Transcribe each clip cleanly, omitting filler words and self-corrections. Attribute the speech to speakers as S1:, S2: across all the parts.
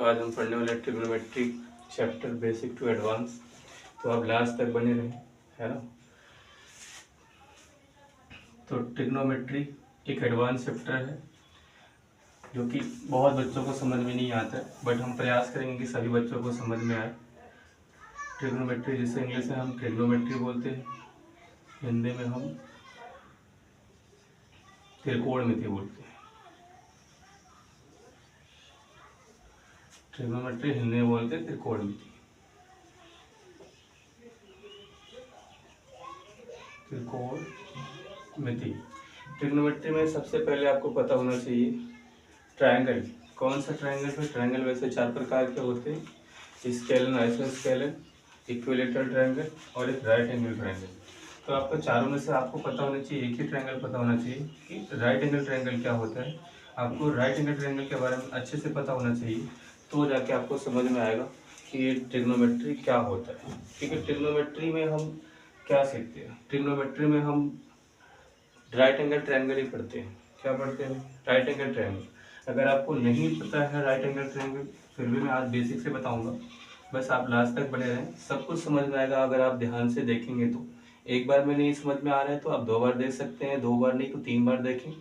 S1: आज हम पढ़ने वाले trigonometry chapter basic to advance. तो आप लास्ट तक बने रहें, है ना। तो ट्रिग्नोमेट्री एक एडवांस चैप्टर है जो कि बहुत बच्चों को समझ में नहीं आता है, बट हम प्रयास करेंगे कि सभी बच्चों को समझ में आए। ट्रिग्नोमेट्री जिसे इंग्लिश में हम ट्रिग्नोमेट्री बोलते हैं, हिंदी में हम त्रिकोणमिति बोलते हैं। ट्रिग्नोमेट्री हिंदी में बोलते हैं त्रिकोणमिति। त्रिकोणमिति ट्रिग्नोमेट्री में सबसे पहले आपको पता होना चाहिए ट्रायंगल। कौन सा ट्रायंगल है? ट्रायंगल वैसे 4 प्रकार के होते हैं, स्केलन, आइसोस्केलन, इक्विलेटरल ट्रायंगल और एक राइट एंगल ट्रायंगल। तो आपको चारों में से आपको पता होना चाहिए, एक ही ट्रायंगल पता होना चाहिए कि राइट एंगल ट्रायंगल क्या होता है। आपको राइट एंगल ट्रायंगल के बारे में अच्छे से पता होना चाहिए, तो जाके आपको समझ में आएगा कि ये ट्रिग्नोमेट्री क्या होता है। क्योंकि ट्रिग्नोमेट्री में हम क्या सीखते हैं? ट्रिग्नोमेट्री में हम राइट एंगल ट्रायंगल ही पढ़ते हैं। क्या पढ़ते हैं? Right angle triangle. अगर आपको नहीं पता है राइट एंगल ट्रायंगल, फिर भी मैं आज बेसिक से बताऊंगा, बस आप लास्ट तक बने रहें, सब कुछ समझ में आएगा। अगर आप ध्यान से देखेंगे तो एक बार में नहीं समझ में आ रहा है तो आप 2 बार देख सकते हैं, 2 बार नहीं तो 3 बार देखें।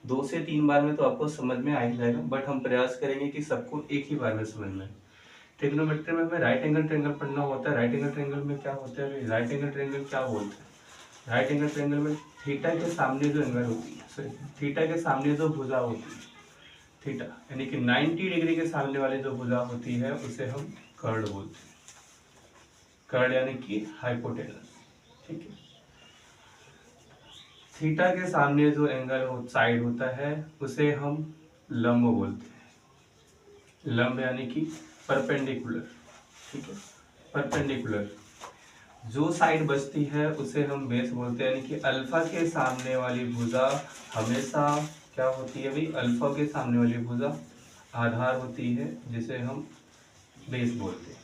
S1: 2 से 3 बार में तो आपको समझ में आ ही जाएगा, बट हम प्रयास करेंगे कि सबको एक ही बार में समझ में आए। ट्रिग्नोमेट्री में हमें राइट एंगल ट्रायंगल पढ़ना होता है। राइट एंगल ट्रायंगल में क्या होता है? राइट एंगल ट्रायंगल क्या बोलते हैं? राइट एंगल ट्रायंगल में थीटा के सामने जो एंगल होती है, सॉरी, थीटा के सामने जो भुजा होती है, थीटा यानी कि 90 डिग्री के सामने वाली जो भुजा होती है उसे हम कर्ड बोलते हैं। कर्ड यानी कि हाइपोटेनस, ठीक है। थीटा के सामने जो एंगल साइड होता है उसे हम लंब बोलते हैं। लंब यानी कि परपेंडिकुलर, ठीक है, परपेंडिकुलर। जो साइड बचती है उसे हम बेस बोलते हैं, यानी कि अल्फा के सामने वाली भुजा हमेशा क्या होती है भाई? अल्फा के सामने वाली भुजा आधार होती है, जिसे हम बेस बोलते हैं।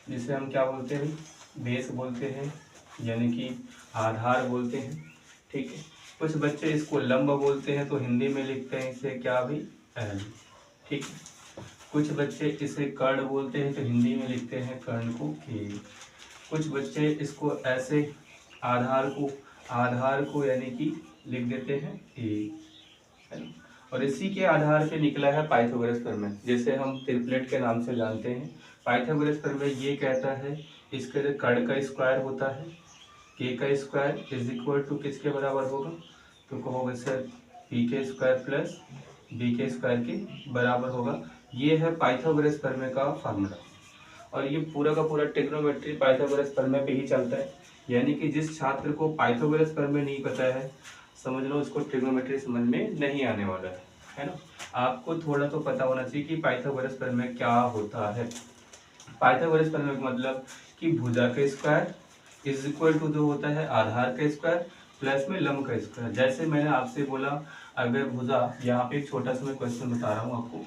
S1: जिसे हम क्या बोलते हैं? बेस बोलते हैं, यानी कि आधार बोलते हैं, ठीक है। कुछ बच्चे इसको लंब बोलते हैं तो हिंदी में लिखते हैं इसे क्या भाई? एल, ठीक है। कुछ बच्चे इसे कर्ण बोलते हैं तो हिंदी में लिखते हैं कर्ण को के। कुछ बच्चे इसको ऐसे आधार को यानी कि लिख देते हैं ए, है ना। और इसी के आधार पे निकला है पाइथागोरस प्रमेय, जिसे हम ट्रिपलेट के नाम से जानते हैं। पाइथागोरस प्रमेय ये कहता है इसके जो कर्ण का स्क्वायर होता है, के का स्क्वायर इज इक्वल टू किसके बराबर होगा? तो कहोगे सर पी के स्क्वायर प्लस बी के स्क्वायर के बराबर होगा। ये है पाइथागोरस प्रमेय का फार्मूला। और ये पूरा का पूरा ट्रिग्नोमेट्री पाइथागोरस प्रमेय पे ही चलता है। यानी कि जिस छात्र को पाइथागोरस प्रमेय नहीं पता है, समझ लो उसको ट्रिग्नोमेट्री समझ में नहीं आने वाला है ना। आपको थोड़ा तो पता होना चाहिए कि पाइथागोरस प्रमेय क्या होता है। पाइथागोरस प्रमेय का मतलब कि भुजा का स्क्वायर इज इक्वल टू जो होता है आधार का स्क्वायर प्लस में लंब का स्क्वायर। जैसे मैंने आपसे बोला, अगर भुजा, यहाँ पे एक छोटा सा मैं क्वेश्चन बता रहा हूँ आपको।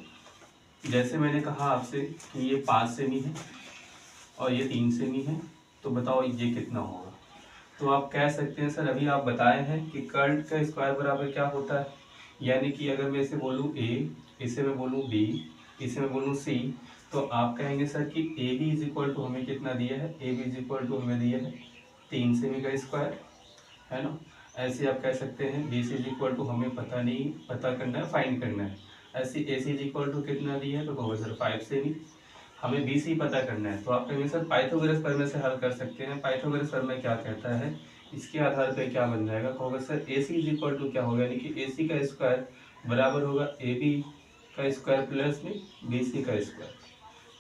S1: जैसे मैंने कहा आपसे कि ये 5 सेमी है और ये 3 सेमी है, तो बताओ ये कितना होगा? तो आप कह सकते हैं सर अभी आप बताए हैं कि कर्ण का स्क्वायर बराबर क्या होता है। यानी कि अगर मैं इसे बोलूँ ए, इसे मैं बोलूँ बी, इसे मैं बोलूँ सी, तो आप कहेंगे सर कि A B is equal to हमें कितना दिया है? A B is equal to हमें दिया है 3 सेमी का स्क्वायर, है ना। ऐसे आप कह सकते हैं B C is equal to हमें पता नहीं, पता करना है, फाइंड करना है। ऐसे ए सी इज इक्वल टू कितना दिया है? तो कहोगे सर 5 सेमी, हमें बी सी पता करना है। तो आप कहेंगे सर पाइथागोरस प्रमेय से हल कर सकते हैं। पाइथागोरस प्रमेय क्या कहता है? इसके आधार पे क्या बन जाएगा? कहोगे sir A C is equal to क्या होगा? यानी कि ए सी का स्क्वायर बराबर होगा ए बी का स्क्वायर प्लस में बी सी का स्क्वायर।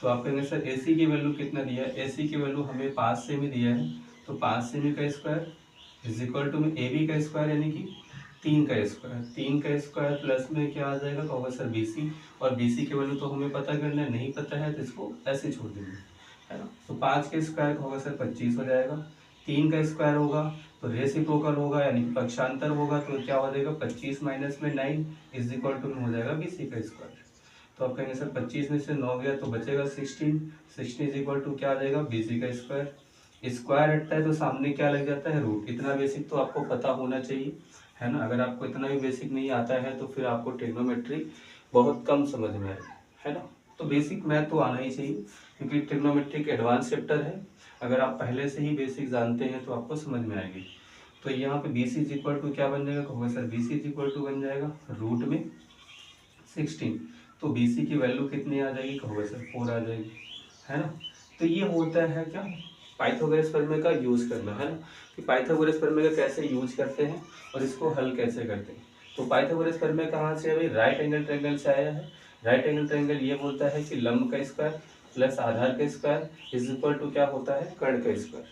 S1: तो आप कहेंगे सर ए सी की वैल्यू कितना दिया है? ए सी की वैल्यू हमें 5 सेमी दिया है, तो 5 सेमी का स्क्वायर इज इक्वल टू में ए बी का स्क्वायर यानी कि 3 का स्क्वायर, 3 का स्क्वायर प्लस में क्या आ जाएगा? कहोगे सर बी सी, और बी सी की वैल्यू तो हमें पता करना है, नहीं पता है तो इसको ऐसे छोड़ देंगे, है ना। तो 5 के स्क्वायर होगा सर 25 हो जाएगा। 3 का स्क्वायर होगा तो रेसिप्रोकल होगा यानी कि पक्षांतर होगा, तो क्या हो जाएगा? 25 माइनस में 9 इज इक्वल टू हो जाएगा बी सी का स्क्वायर। तो आप कहेंगे सर 25 में से 9 गया तो बचेगा 16, 16 इज इक्वल टू क्या आ जाएगा? बी सी का स्क्वायर। स्क्वायर हटता है तो सामने क्या लग जाता है? रूट। इतना बेसिक तो आपको पता होना चाहिए, है ना। अगर आपको इतना भी बेसिक नहीं आता है तो फिर आपको ट्रिग्नोमेट्री बहुत कम समझ में आएगी, है ना। तो तो बेसिक मैथ तो आना ही चाहिए, क्योंकि ट्रिग्नोमेट्री एडवांस चैप्टर है। अगर आप पहले से ही बेसिक जानते हैं तो आपको समझ में आएगी। तो यहाँ पे B C is equal to क्या बन जाएगा, कहोगे sir B C is equal to बन जाएगा रूट में 16। तो बी सी की वैल्यू कितनी आ जाएगी, कहोगे सर 4 आ जाएगी, है ना। तो ये होता है क्या, पाइथागोरस प्रमेय का यूज करना, है ना, कि पाइथागोरस प्रमेय का कैसे यूज करते हैं और इसको हल कैसे करते हैं। तो पाइथागोरस प्रमेय कहाँ से है भाई, राइट एंगल ट्रायंगल से आया है। राइट एंगल ट्रायंगल ये बोलता है कि लंब का स्क्वायर प्लस आधार का स्क्वायर इज इक्वल टू क्या होता है, कर्ण का स्क्वायर,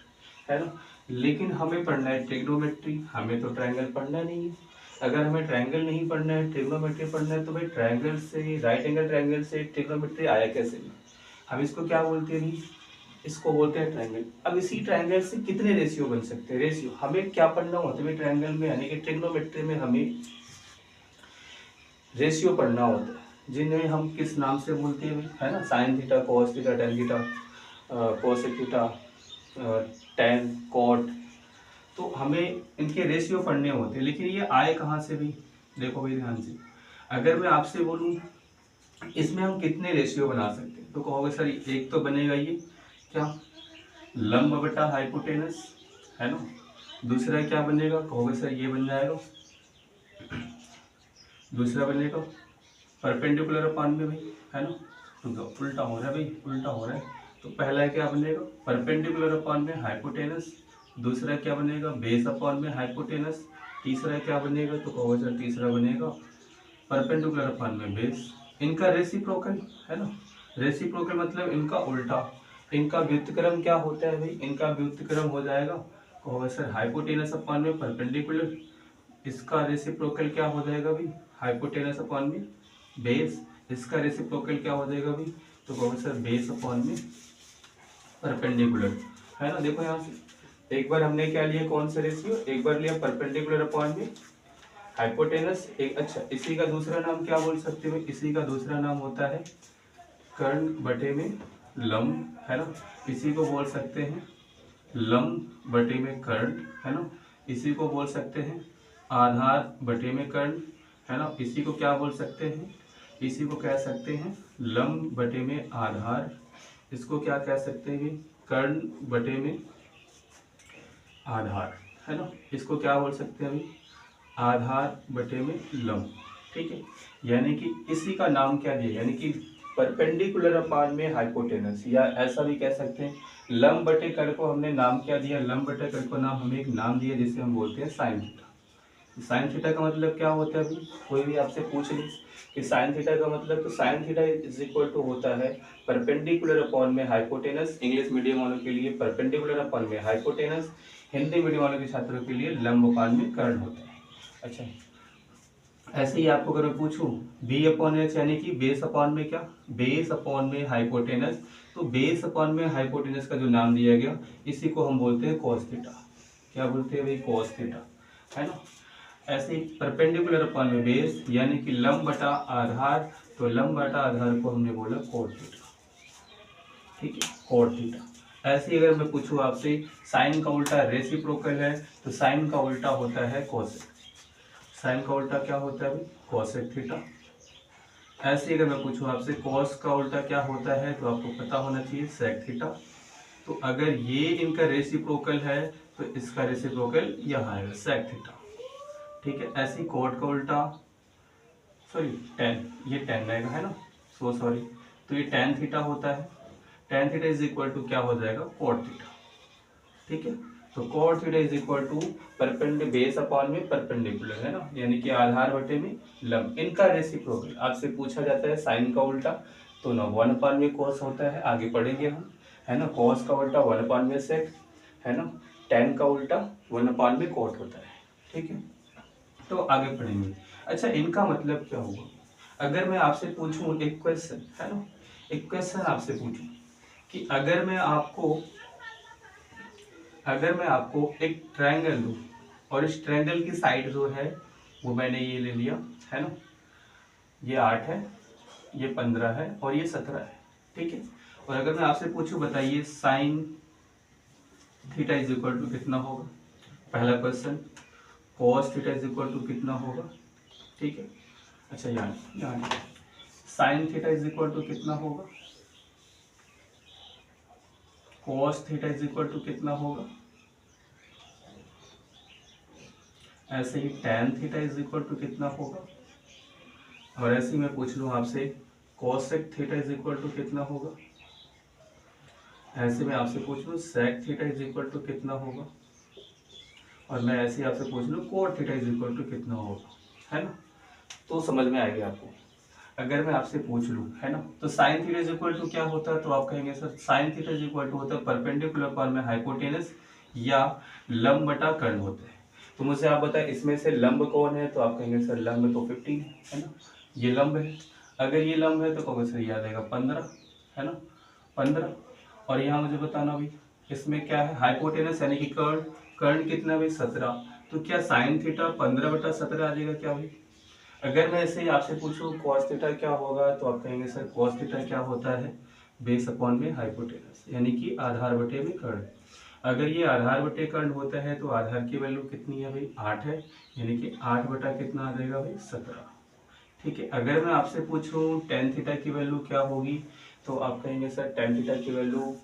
S1: है ना। लेकिन हमें पढ़ना है ट्रिग्नोमेट्री, हमें तो ट्रायंगल पढ़ना नहीं है। अगर हमें ट्रायंगल नहीं पढ़ना है, ट्रिग्नोमेट्री पढ़ना है, तो भाई ट्रायंगल से, राइट एंगल ट्रायंगल से ट्रिग्नोमेट्री आया कैसे भी। हम इसको क्या बोलते हैं भाई, इसको बोलते हैं ट्रायंगल। अब इसी ट्रायंगल से कितने रेशियो बन सकते हैं, रेशियो हमें क्या पढ़ना होता है ट्रायंगल में, यानी कि ट्रिग्नोमेट्री में हमें रेशियो पढ़ना होता है, जिन्हें हम किस नाम से बोलते हैं, है ना, sine theta, cos theta, tan theta, cosec theta, tan, cot. तो हमें इनके रेशियो पढ़ने होते हैं। लेकिन ये आए कहाँ से भी, देखो भाई ध्यान से, अगर मैं आपसे बोलूँ इसमें हम कितने रेशियो बना सकते हैं, तो कहोगे सर एक तो बनेगा ये क्या, लंब बटा हाइपोटेनस, है ना। दूसरा क्या बनेगा, कहोगे सर ये बन जाएगा, दूसरा बनेगा परपेंडिकुलर अपान में भाई, है ना। तो उल्टा हो रहा है भाई, उल्टा हो रहा है। तो पहला क्या बनेगा, परपेंडिकुलर अपान में हाइपोटेनस। दूसरा क्या बनेगा, बेस अपान में हाइपोटेनस। तीसरा क्या बनेगा, तो कहोगे सर तीसरा बनेगा परपेंडिकुलर अपान में बेस। इनका रेसिप्रोकल, है ना। रेसिप्रोकल मतलब इनका उल्टा। इनका व्युत्क्रम क्या होता है भाई, इनका व्युत्क्रम हो जाएगा, कहोगे सर हाइपोटेनस अपान में परपेंडिकुलर। इसका रेसिप्रोकल क्या हो जाएगा भाई, हाइपोटेनस अपॉन में बेस। इसका रेसिप्रोकल क्या हो जाएगा भाई, तो कहोगे सर बेस अपॉन में परपेंडिकुलर, है ना। देखो यहाँ से एक बार हमने क्या लिया, कौन सा रेशियो, एक बार लिया परपेंडिकुलर अपॉन में हाइपोटेनस, एक अच्छा इसी का दूसरा नाम क्या बोल सकते हो, इसी का दूसरा नाम होता है कर्ण बटे में लंब, है ना। इसी को बोल सकते हैं लंब बटे में कर्ण, है ना। इसी को बोल सकते हैं आधार बटे में कर्ण, है ना। इसी को क्या बोल सकते हैं, इसी को कह सकते हैं लंब बटे में आधार। इसको क्या कह सकते हैं, कर्ण बटे में आधार, है ना। इसको क्या बोल सकते हैं अभी, आधार बटे में लंब, ठीक है। यानी कि इसी का नाम क्या दिया, यानी कि परपेंडिकुलर अपान में हाइपोटेनस, या ऐसा भी कह सकते हैं लंब बटे कर्ण को हमने नाम क्या दिया, लंब बटे कर्ण को नाम हमें एक नाम दिया जिसे हम बोलते हैं साइन थीटा। साइन थीटा का मतलब क्या होता है, अभी कोई भी आपसे पूछ ले कि साइन थीटा का मतलब, तो sine theta is equal to होता है परपेंडिकुलर अपॉन में हाइपोटेनस। इंग्लिश मीडियम वालों के लिए परपेंडिकुलर अपॉन में हाइपोटेनस, हिंदी मीडियम वालों के छात्रों के लिए लंब अपान में कर्ण होता है। अच्छा, ऐसे ही आपको अगर मैं पूछूं बी अपॉन एच, यानी कि बेस अपॉन में क्या, बेस अपॉन में हाइपोटेनस। तो बेस अपॉन में हाइपोटेनस का जो नाम दिया गया इसी को हम बोलते हैं कॉस थीटा। क्या बोलते हैं भाई, कॉस थीटा, है ना। ऐसे ही परपेंडिकुलर अपॉन में बेस, यानी कि लंब बटा आधार। तो लंब बटा आधार को हमने बोला कोट थीटा, ठीक है, कोट थीटा। ऐसे ही अगर मैं पूछूं आपसे साइन का उल्टा रेसिप्रोकल है, तो साइन का उल्टा होता है कोसेक। साइन का उल्टा क्या होता है, कोसेक थीटा। ऐसे ही अगर मैं पूछूं आपसे कॉस का उल्टा क्या होता है, तो आपको पता होना चाहिए सेक थीटा। तो अगर ये इनका रेसिप्रोकल है तो इसका रेसिप्रोकल यहाँ आएगा सेक थीटा, ठीक है। ऐसे ही कोट का उल्टा, सॉरी टेन, ये टेन रहेगा, है ना, सो सॉरी। तो ये टेन थीटा होता है। Tan theta is equal to क्या हो जाएगा, कोट थीटा, ठीक है। तो cot theta is equal to base upon में परपेंडिकुलर, है ना, यानी कि आधार बटे में लंब। इनका रेसिप्रोकल आपसे पूछा जाता है साइन का उल्टा, तो ना 1 अपॉन में कोस होता है, आगे पढ़ेंगे हम, है ना। कोस का उल्टा 1 अपॉन में सेक, है ना। टेन का उल्टा 1 अपॉन में कोट होता है, ठीक है। तो आगे पढ़ेंगे। अच्छा, इनका मतलब क्या होगा, अगर मैं आपसे पूछूं एक क्वेश्चन, है ना, एक क्वेश्चन आपसे पूछूं कि अगर मैं आपको एक ट्रायंगल दूं और इस ट्रायंगल की साइड जो है वो मैंने ये ले लिया, है ना, ये 8 है, ये 15 है और ये 17 है, ठीक है। और अगर मैं आपसे पूछूं बताइए sine theta is equal to कितना होगा, पहला question. Cos theta is equal to कितना होगा, ठीक है। अच्छा यहाँ sine theta is equal to कितना होगा, cos theta is equal to कितना होगा, ऐसे ही tan theta is equal to कितना होगा, और ऐसे ही मैं पूछ लूँ आपसे cosec theta is equal to कितना होगा, ऐसे मैं आपसे पूछ लूँ sec theta is equal to कितना होगा, और मैं ऐसे ही आपसे पूछ लूँ cot theta is equal to कितना होगा, है ना। तो समझ में आएगी आपको। अगर मैं आपसे पूछ लूँ, है ना, तो sine theta is equal to क्या होता है, तो आप कहेंगे sir sine theta is equal to होता है परपेंडिकुलर पार्ट में हाइपोटेनस या लंब बटा कर्ण होते हैं। तो मुझे आप बताएं इसमें से लंब कौन है, तो आप कहेंगे सर लंब तो 15 है ना, ये लंब है। अगर ये लंब है तो कहोगे सर याद आएगा 15, है ना, 15। और यहाँ मुझे बताना भी इसमें क्या है, हाइपोटेनस यानी कि कर्ण, कर्ण कितना भाई 17। तो क्या साइन थीटा 15/17 आ जाएगा क्या भाई। अगर मैं ऐसे ही आपसे पूछूं cos थीटा क्या होगा, तो आप कहेंगे सर cos थीटा क्या होता है, बेस अपॉन में हाइपोटेनस यानी कि आधार बटे में कर्ण। अगर ये आधार बटे कर्ण होता है तो आधार की वैल्यू कितनी है भाई 8 है, यानी कि 8 बटा कितना आ जाएगा भाई 17। ठीक है। अगर मैं आपसे पूछूं टेन थीटा की वैल्यू क्या होगी, तो आप कहेंगे सर टेन थीटा की वैल्यू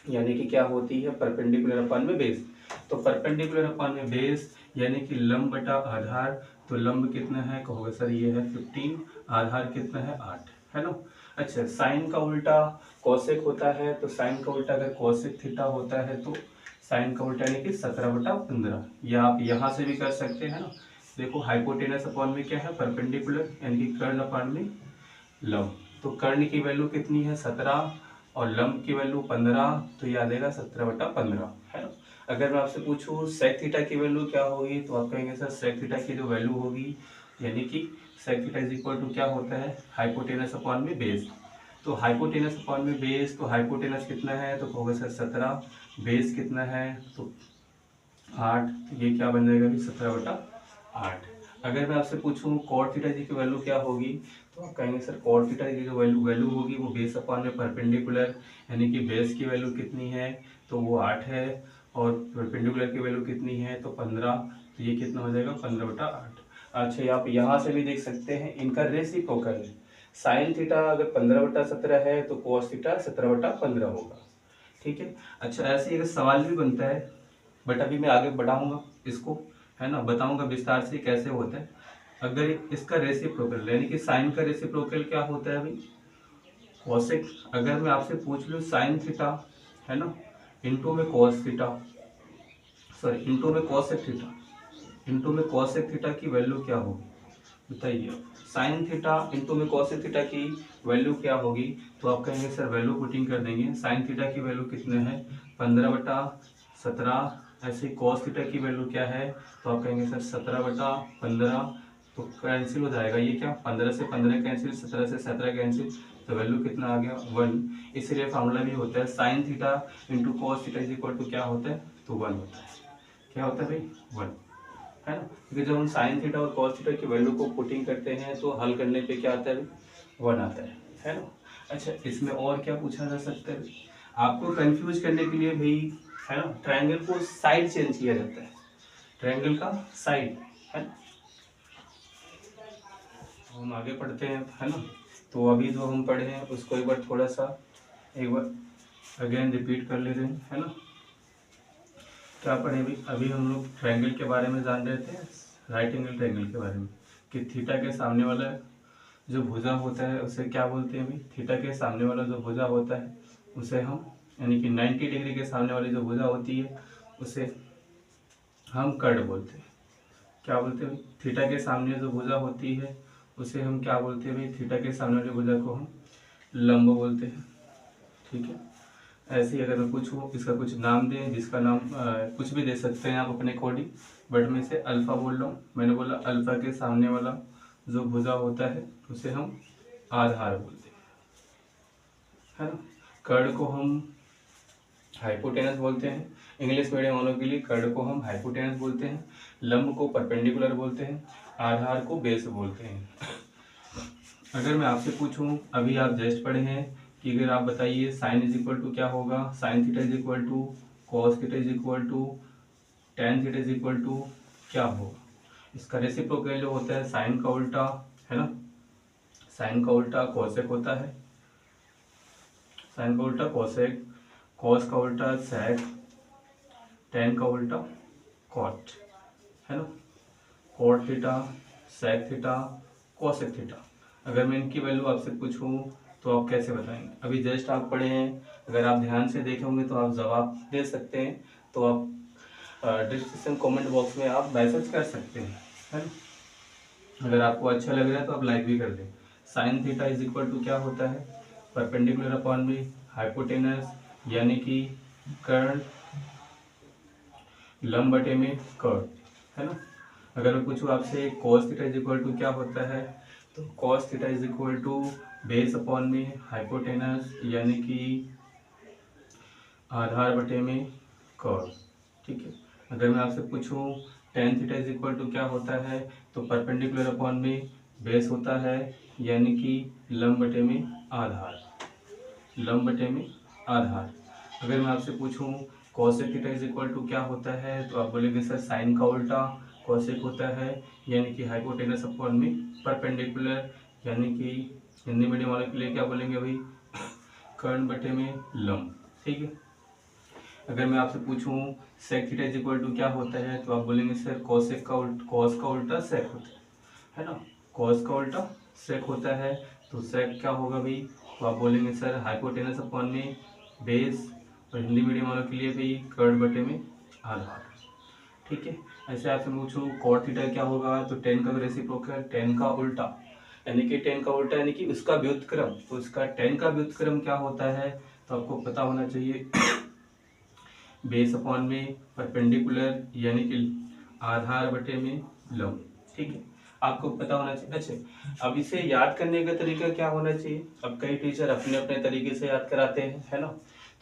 S1: यानी कि क्या होती है परपेंडिकुलर अपॉन में बेस। तो परपेंडिकुलर अपॉन में बेस यानी कि लंब बटा आधार, तो लंब कितना है कहोगे सर ये है 15, आधार कितना है 8, है ना। अच्छा साइन का उल्टा कोसेक होता है, तो साइन का उल्टा अगर कोसेक थीटा होता है तो साइन का उल्टा यानी कि 17/15, या आप यहाँ से भी कर सकते हैं ना। देखो हाइपोटेनस अपॉन में क्या है परपेंडिकुलर यानी कि कर्ण अपॉन में लंब, तो कर्ण की वैल्यू कितनी है 17 और लंब की वैल्यू 15, तो ये आ जाएगा 17/15, है ना। अगर मैं आपसे पूछूं सेक थीटा की वैल्यू क्या होगी, तो आप कहेंगे सर सेक थीटा की जो वैल्यू होगी यानी कि sec theta is equal to क्या होता है हाइपोटेनस अपॉन में बेस। तो हाइपोटेनस अपॉन में बेस, तो हाइपोटेनस कितना है तो कहोगे सर 17, बेस कितना है तो 8, ये क्या बन जाएगा भी 17/8। अगर मैं आपसे पूछूं कॉट थीटा जी की वैल्यू क्या होगी, तो आप कहेंगे सर कॉट थीटा की जो वैल्यू होगी वो बेस अपॉन में परपेंडिकुलर यानी कि बेस की वैल्यू कितनी है तो वो 8 है, और परपेंडिकुलर की वैल्यू कितनी है तो 15, तो ये कितना हो जाएगा 15/8। अच्छा आप यहाँ से भी देख सकते हैं इनका रेसिप्रोकल है, साइन थीटा अगर 15/17 है तो कॉस थीटा 17/15 होगा। ठीक है। अच्छा ऐसे ही अगर सवाल भी बनता है, बट अभी मैं आगे बढ़ाऊंगा इसको, है ना, बताऊंगा विस्तार से कैसे होता है। अगर इसका रेसिप्रोकल यानी कि साइन का रेसिप्रोकल क्या होता है भाई कोसेक। अगर मैं आपसे पूछ लूँ साइन थीटा, है ना, इंटू में कॉस थीटा, सॉरी इंटू में कॉसेक थीटा, इंटू में कॉसेक थीटा की वैल्यू क्या होगी बताइए। साइन थीटा इंटू में कॉसेक थीटा की वैल्यू क्या होगी, तो आप कहेंगे सर वैल्यू पुटिंग कर देंगे। साइन थीटा की वैल्यू कितने है 15/17, ऐसे कॉस थीटा की वैल्यू क्या है, तो आप कहेंगे सर 17/15, तो कैंसिल हो जाएगा ये क्या 15 से 15 कैंसिल, 17 से 17 कैंसिल, तो वैल्यू कितना आ गया 1। इसीलिए फार्मूला भी होता है sine theta into cos theta is equal to क्या होता है तो 1 होता है। क्या होता है भाई 1, है ना, क्योंकि जब हम साइन थीटा और कॉस थीटा की वैल्यू को पुटिंग करते हैं तो हल करने पे क्या आता है 1 आता है ना। अच्छा इसमें और क्या पूछा जा सकता है, आपको कंफ्यूज करने के लिए भी, है ना, ट्रायंगल को साइड चेंज किया जाता है, ट्रायंगल का साइड, है ना। हम आगे पढ़ते हैं, है ना। तो अभी जो हम पढ़े हैं उसको एक बार थोड़ा सा एक बार अगेन रिपीट कर ले रहे हैं, है ना। क्या पढ़े अभी हम लोग ट्रायंगल के बारे में जान रहे थे, राइट एंगल ट्रायंगल के बारे में, कि थीटा के सामने वाला जो भुजा होता है उसे क्या बोलते हैं भाई, थीटा के सामने वाला जो भुजा होता है उसे हम यानी कि 90 डिग्री के सामने वाली जो भुजा होती है उसे हम कर्ण बोलते हैं। क्या बोलते हैं थीटा के सामने जो भुजा होती है उसे हम क्या बोलते हैं भाई, थीटा के सामने वाली भुजा को हम लंब बोलते हैं। ठीक है। ऐसे ही अगर मैं पूछूँ इसका कुछ नाम दें, जिसका नाम कुछ भी दे सकते हैं आप अपने अकॉर्डिंग, बट मैं इसे अल्फा बोल रहा हूँ। मैंने बोला अल्फा के सामने वाला जो भुजा होता है उसे हम आधार बोलते हैं, है ना। कर्ण को हम हाइपोटेनस बोलते हैं, इंग्लिश मीडियम वालों के लिए कर्ण को हम हाइपोटेनस बोलते हैं, लंब को परपेंडिकुलर बोलते हैं, आधार को बेस बोलते हैं। अगर मैं आपसे पूछूं अभी आप जस्ट पढ़े हैं कि अगर आप बताइए साइन इज इक्वल टू क्या होगा, sine theta is equal to cos theta is equal to tan theta is equal to क्या होगा, इसका रेसिप्रोकल जो होता है साइन का उल्टा, है ना, साइन का उल्टा कोसेक होता है, साइन का उल्टा कोसेक, कॉस का उल्टा सेक, टेन का उल्टा कॉट, है ना। Cot theta, sec theta, cosec theta. अगर मैं इनकी वैल्यू आपसे पूछूं तो आप कैसे बताएंगे? अभी जस्ट आप पढ़े हैं, अगर आप ध्यान से देखे होंगे तो आप जवाब दे सकते हैं। तो आप डिस्क्रिप्शन कमेंट बॉक्स में आप मैसेज कर सकते हैं, है ना। अगर आपको अच्छा लग रहा है तो आप लाइक भी कर दें। Sine theta is equal to क्या होता है? परपेंडिकुलर अपॉन बी हाइपोटेनस, यानी कि कर्ण लंब बटे में कर्व, है ना। अगर मैं पूछूं आपसे cos theta is equal to क्या होता है, तो cos theta is equal to base upon में हाइपोटेनस, यानी कि आधार बटे में कर्व, ठीक है। अगर मैं आपसे पूछूं tan theta is equal to क्या होता है, तो परपेंडिकुलर अपॉन में बेस होता है, यानी कि लंब बटे में आधार, लंब बटे में आधार। अगर मैं आपसे पूछूं cosec theta is equal to क्या होता है, तो आप बोलेंगे सर साइन का उल्टा कोसेक होता है, यानी कि हाइपोटेनस अपॉन में परपेंडिकुलर, यानी कि हिंदी मीडियम वाले के लिए क्या बोलेंगे भाई, कर्ण बटे में लंब, ठीक है। अगर मैं आपसे पूछूं sec theta is equal to क्या होता है, तो आप बोलेंगे सर कोसेक का कॉस का उल्टा सेक होता है ना। कॉस का उल्टा सेक होता है, तो सेक क्या होगा भाई, तो आप बोलेंगे सर हाइपोटेनस अपॉन में बेस, और हिंदी मीडियम वालों के लिए भी कर्ण बटे में आधार, ठीक है। ऐसे आपसे पूछूं कॉट थीटा क्या होगा, तो टेन का रेसिप्रोकल, टेन का उल्टा, यानी कि टेन का उल्टा यानी कि उसका व्युत्क्रम, तो उसका टेन का व्युत्क्रम क्या होता है, तो आपको पता होना चाहिए बेस अपॉन में परपेंडिकुलर, यानी कि आधार बटे में लंब, ठीक है। आपको पता होना चाहिए। अच्छा, अब इसे याद करने का तरीका क्या होना चाहिए? अब कई टीचर अपने अपने तरीके से याद कराते हैं, है ना।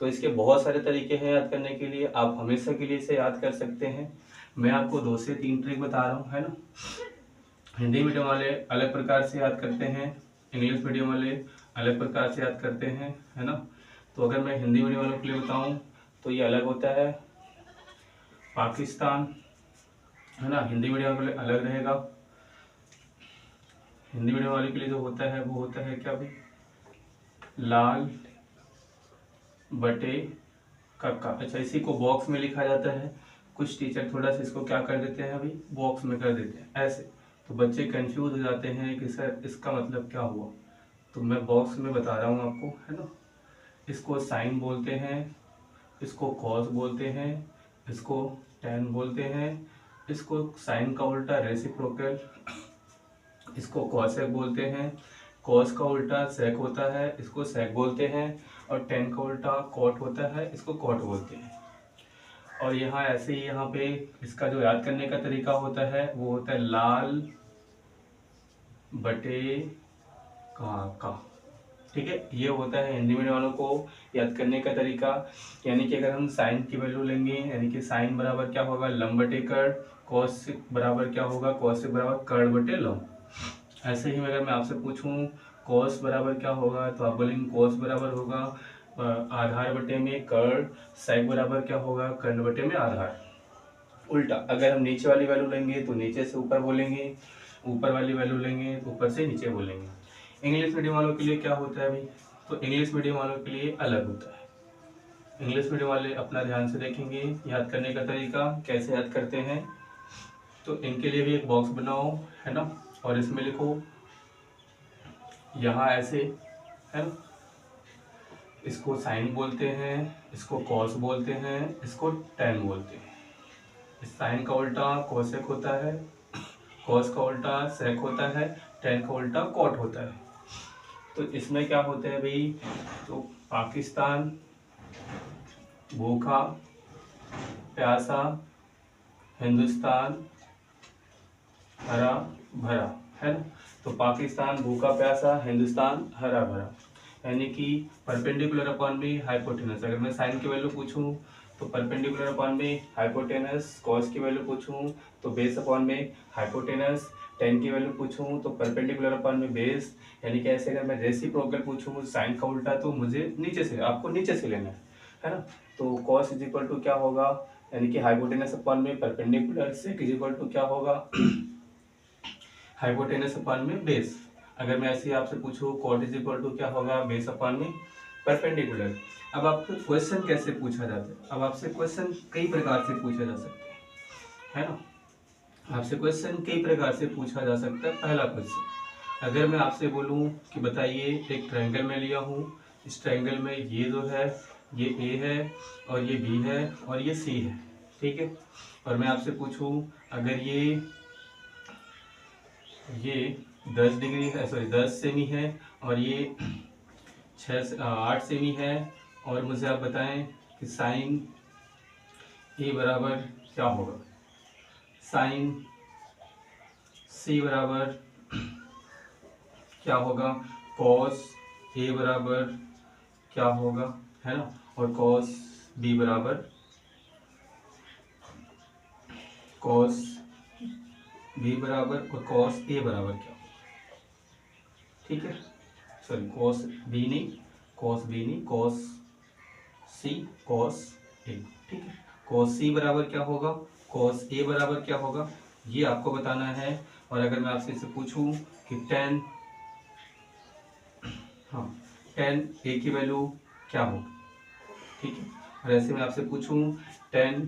S1: तो इसके बहुत सारे तरीके हैं याद करने के लिए, आप हमेशा के लिए इसे याद कर सकते हैं। मैं आपको 2 से 3 ट्रिक बता रहा हूँ, है ना। हिंदी मीडियम वाले अलग प्रकार से याद करते हैं, इंग्लिश मीडियम वाले अलग प्रकार से याद करते हैं, है ना। तो अगर मैं हिंदी मीडियम वालों के लिए बताऊं तो ये अलग होता है पाकिस्तान, है ना। हिंदी मीडियम के लिए अलग रहेगा। हिंदी मीडियम वाले के लिए जो होता है वो होता है क्या भाई, लाल बटे कक्का। अच्छा, इसी को बॉक्स में लिखा जाता है। कुछ टीचर थोड़ा सा इसको क्या कर देते हैं अभी, बॉक्स में कर देते हैं ऐसे, तो बच्चे कंफ्यूज हो जाते हैं कि सर इसका मतलब क्या हुआ। तो मैं बॉक्स में बता रहा हूँ आपको, है ना। इसको साइन बोलते हैं, इसको कॉस बोलते हैं, इसको टैन बोलते हैं, इसको साइन का उल्टा रेसिप्रोकल, इसको कॉसेक बोलते हैं, कॉस का उल्टा सेक होता है, इसको सेक बोलते हैं, और टेन का उल्टा कॉट होता है, इसको कॉट बोलते हैं। और यहाँ ऐसे ही यहाँ पे इसका जो याद करने का तरीका होता है वो होता है लाल बटे का, ठीक है। ये होता है हिंदी मीडियम वालों को याद करने का तरीका। यानी कि अगर हम साइन की वैल्यू लेंगे, यानी कि साइन बराबर क्या होगा, लंब बटे कर्ण, कॉस बराबर क्या होगा, कॉस बराबर कर्ण बटे लंब। ऐसे ही अगर मैं आपसे पूछूं कॉस बराबर क्या होगा, तो आप बोलेंगे कॉस बराबर होगा आधार बटे में कर्ण, साइन बराबर क्या होगा, कर्ण बटे में आधार। उल्टा अगर हम नीचे वाली वैल्यू लेंगे तो नीचे से ऊपर बोलेंगे, ऊपर वाली वैल्यू लेंगे तो ऊपर से नीचे बोलेंगे। इंग्लिश मीडियम वालों के लिए क्या होता है भाई, तो इंग्लिश मीडियम वालों के लिए अलग होता है। इंग्लिश मीडियम वाले अपना ध्यान से देखेंगे याद करने का तरीका कैसे याद करते हैं। तो इनके लिए भी एक बॉक्स बनाओ, है ना, और इसमें लिखो यहाँ ऐसे, है ना। इसको साइन बोलते हैं, इसको कॉस बोलते हैं, इसको टैन बोलते हैं। साइन का उल्टा कोसेक होता है, कॉस का उल्टा सेक होता है, टैन का उल्टा कॉट होता है। तो इसमें क्या होता है भाई, तो पाकिस्तान भूखा प्यासा, हिंदुस्तान हरा भरा, है ना। तो पाकिस्तान भूखा प्यासा, हिंदुस्तान हरा भरा, यानी कि परपेंडिकुलर अपॉन में हाइपोटेनस। अगर मैं साइन की वैल्यू पूछूं तो परपेंडिकुलर अपॉन में हाइपोटेनस, कॉस की वैल्यू पूछूं तो बेस अपॉन में हाइपोटेनस, टेन की वैल्यू पूछूं तो परपेंडिकुलर अपॉन में बेस, यानी कि ऐसे अगर मैं रेसिप्रोकल पूछूं साइन का उल्टा तो मुझे नीचे से, आपको नीचे से लेना है ना। तो कॉस इज इक्वल टू क्या होगा, यानी कि हाइपोटेनस अपॉन में perpendicular, sec is equal to क्या होगा हाइपोटेनस अपॉन में बेस। अगर मैं ऐसे ही आपसे पूछूँ कॉट इज इक्वल टू क्या होगा, बेस अपॉन में परपेंडिकुलर। अब आपको क्वेश्चन कैसे पूछा जाता है, अब आपसे क्वेश्चन कई प्रकार से पूछा जा सकता है ना, आपसे क्वेश्चन कई प्रकार से पूछा जा सकता है। पहला क्वेश्चन, अगर मैं आपसे बोलूं कि बताइए एक ट्रायंगल में लिया हूं, इस ट्रायंगल में ये जो है ये ए है और ये बी है और ये सी है, ठीक है। और मैं आपसे पूछूं अगर ये 10 डिग्री है, सॉरी 10 सेमी है और ये 8 सेमी है, और मुझे आप बताएं कि साइन ए बराबर क्या होगा, साइन सी बराबर क्या होगा, कॉस ए बराबर क्या होगा, है ना, और कॉस बी बराबर, कॉस बी बराबर और कॉस ए बराबर क्या होगा, ठीक है। सॉरी कॉस बी नहीं, कॉस बी नहीं, कॉस सी, कॉस ए, ठीक है। कॉस सी बराबर क्या होगा, कॉस ए बराबर क्या होगा, ये आपको बताना है। और अगर मैं आपसे इसे पूछूं कि टेन, हाँ टेन ए की वैल्यू क्या होगी, ठीक है। और ऐसे मैं आपसे पूछूं टेन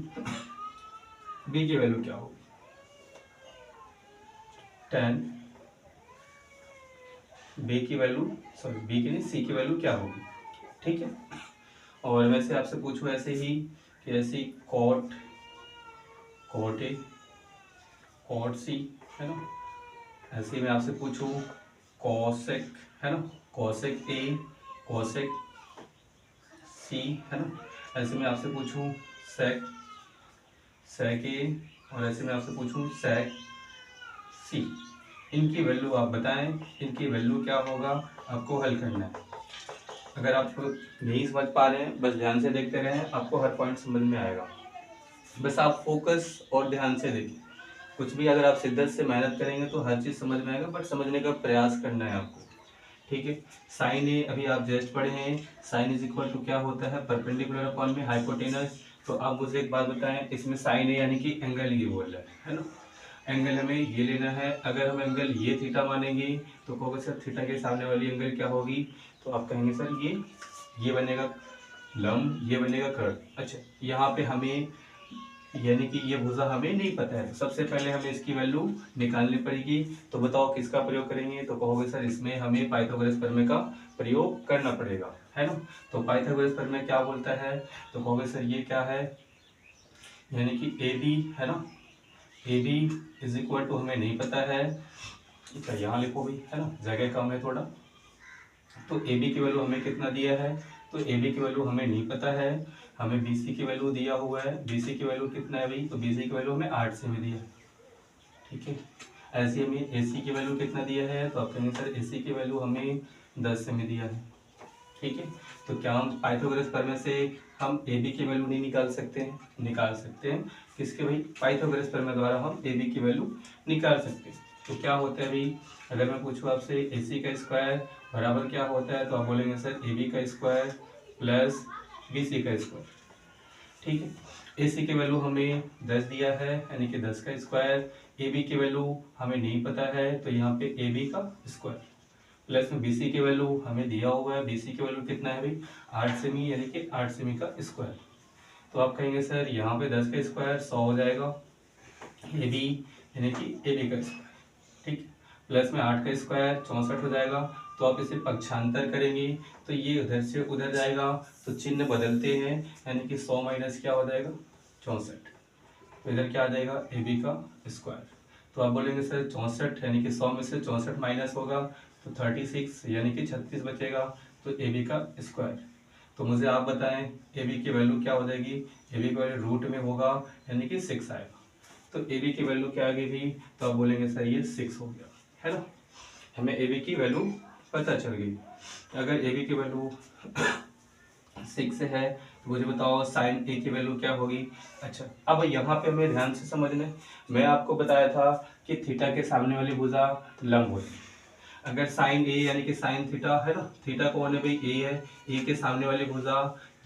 S1: बी की वैल्यू क्या होगी, टेन बी की वैल्यू, सॉरी बी की नहीं सी की वैल्यू क्या होगी, ठीक है। और वैसे आपसे पूछूं ऐसे ही कि ऐसे cot, cot A, cot C, है ना। ऐसे ही मैं आपसे पूछूं कॉसेक, है ना, कॉसेक ए, कॉसेक सी, है ना। ऐसे मैं आपसे पूछूं सेक, सेक ए, और ऐसे मैं आपसे पूछूं सेक सी, इनकी वैल्यू आप बताएं, इनकी वैल्यू क्या होगा, आपको हल करना है। अगर आप नहीं समझ पा रहे हैं बस ध्यान से देखते रहें, आपको हर पॉइंट समझ में आएगा। बस आप फोकस और ध्यान से देखें, कुछ भी अगर आप शिद्दत से मेहनत करेंगे तो हर चीज़ समझ में आएगा, बट समझने का प्रयास करना है आपको, ठीक है। साइन ए अभी आप जस्ट पढ़े हैं, साइन इज इक्वल टू क्या होता है, परपेंडिकुलर अपॉन में हाइपोटेनस। तो आप मुझे एक बात बताएं, इसमें साइन ए यानी कि एंगल ये बोल रहा है ना, एंगल हमें ये लेना है। अगर हम एंगल ये थीटा मानेंगे तो कहोगे सर थीटा के सामने वाली एंगल क्या होगी, तो आप कहेंगे सर ये बनेगा लंब, ये बनेगा कर्व। अच्छा यहाँ पे हमें यानी कि ये भुजा हमें नहीं पता है, तो सबसे पहले हमें इसकी वैल्यू निकालनी पड़ेगी। तो बताओ किसका प्रयोग करेंगे, तो कहोगे सर इसमें हमें पाइथागोरस प्रमेय का प्रयोग करना पड़ेगा, है ना। तो पाइथागोरस प्रमेय क्या बोलता है, तो कहोगे सर ये क्या है, यानी कि ए बी, है ना, A B is equal to हमें नहीं पता है, अच्छा यहाँ लिखो भी, है ना, जगह कम है थोड़ा। तो ए बी की वैल्यू हमें कितना दिया है, तो ए बी की वैल्यू हमें नहीं पता है, हमें बी सी की वैल्यू दिया हुआ है, बी सी की वैल्यू कितना है भाई, तो बी सी की वैल्यू हमें 8 से में दिया है, ठीक है। ऐसे हमें ए सी की वैल्यू कितना दिया है, तो आप कहेंगे सर ए सी की वैल्यू हमें 10 से में दिया है, ठीक है। तो क्या हम पाइथागोरस प्रमेय से हम ए बी की वैल्यू नहीं निकाल सकते हैं, निकाल सकते हैं। किसके भाई, पाइथागोरस प्रमेय द्वारा हम ए बी की वैल्यू निकाल सकते हैं। तो क्या होता है भाई, अगर मैं पूछूं आपसे ए सी का स्क्वायर बराबर क्या होता है, तो आप बोलेंगे सर ए बी का स्क्वायर प्लस बी सी का स्क्वायर, ठीक है। ए सी की वैल्यू हमें 10 दिया है यानी कि 10 का स्क्वायर, ए बी की वैल्यू हमें नहीं पता है तो यहाँ पे ए बी का स्क्वायर, प्लस में BC की वैल्यू हमें दिया हुआ है, BC की वैल्यू कितना है भाई 8 सेमी, यानी कि 8 सेमी का स्क्वायर। तो आप कहेंगे सर यहाँ पे 10 का स्क्वायर 100 हो जाएगा, ए बी यानी कि ए बी का स्क्वायर, ठीक, प्लस में 8 का स्क्वायर 64 हो जाएगा। तो आप इसे पक्षांतर करेंगे तो ये उधर से उधर जाएगा, तो चिन्ह बदलते हैं, यानी कि 100 माइनस क्या हो जाएगा 64, तो इधर क्या आ जाएगा ए बी का स्क्वायर। तो आप बोलेंगे सर 64 यानी कि 100 में से 64 माइनस होगा तो 36 यानी कि 36 बचेगा, तो ए बी का स्क्वायर। तो मुझे आप बताएं ए बी की वैल्यू क्या हो जाएगी, ए बी की वैल्यू रूट में होगा यानी कि 6 आएगा। तो ए बी की वैल्यू क्या आ गई थी, तो आप बोलेंगे सर ये 6 हो गया, है ना, हमें ए बी की वैल्यू पता चल गई। अगर ए बी की वैल्यू 6 है तो मुझे बताओ साइन ए की वैल्यू क्या होगी। अच्छा अब यहाँ पे हमें ध्यान से समझना है, मैं आपको बताया था कि थीटा के सामने वाली भुजा लंब होती है। अगर साइन ए यानी कि साइन थीटा है ना, थीटा कौन है भाई ए है, ए के सामने वाली भुजा